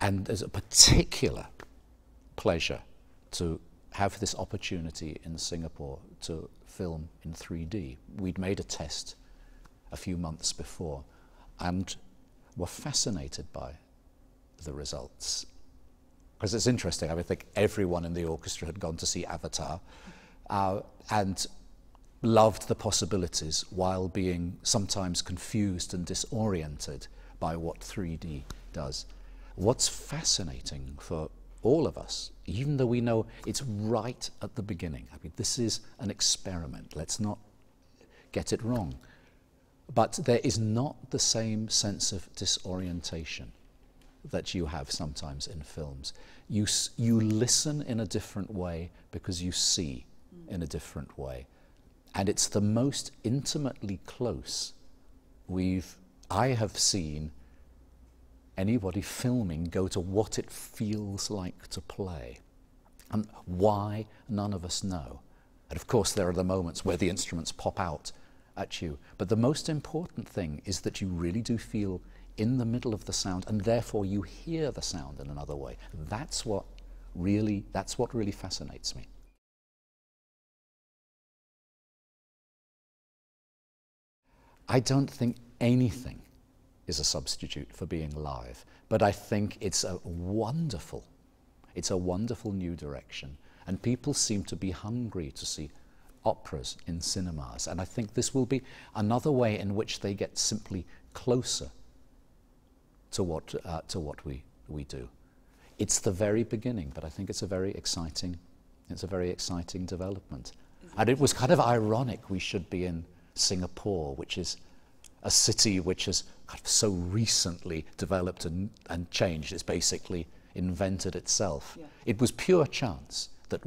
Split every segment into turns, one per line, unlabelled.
And there's a particular pleasure to have this opportunity in Singapore to film in 3D. We'd made a test a few months before and were fascinated by the results. Because it's interesting, I think everyone in the orchestra had gone to see Avatar and loved the possibilities while being sometimes confused and disoriented by what 3D does. What's fascinating for all of us, even though we know it's right at the beginning, I mean, this is an experiment, let's not get it wrong, but there is not the same sense of disorientation that you have sometimes in films. You listen in a different way because you see in a different way. And it's the most intimately close I have seen anybody filming go to what it feels like to play. And why, none of us know. And of course there are the moments where the instruments pop out at you. But the most important thing is that you really do feel in the middle of the sound, and therefore you hear the sound in another way. That's what really fascinates me. I don't think anything is a substitute for being live, but I think it's a wonderful new direction, and people seem to be hungry to see operas in cinemas, and I think this will be another way in which they get simply closer to what we do. It's the very beginning, but I think it's a very exciting development. And it was kind of ironic we should be in Singapore, which is a city which has kind of so recently developed and changed. It's basically invented itself. Yeah. It was pure chance that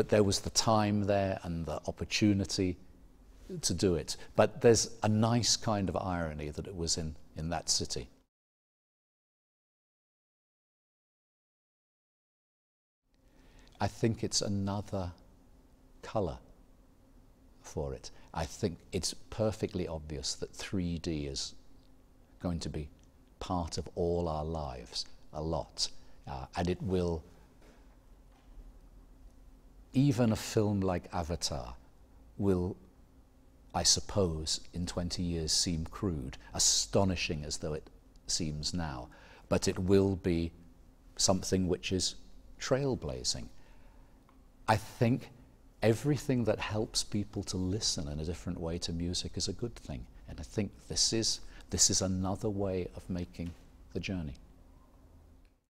there was the time there and the opportunity to do it. But there's a nice kind of irony that it was in that city. I think it's another colour for it. I think it's perfectly obvious that 3D is going to be part of all our lives a lot, and it will, even a film like Avatar will, I suppose, in 20 years seem crude, astonishing as though it seems now, but it will be something which is trailblazing. I think everything that helps people to listen in a different way to music is a good thing, and I think this is another way of making the journey.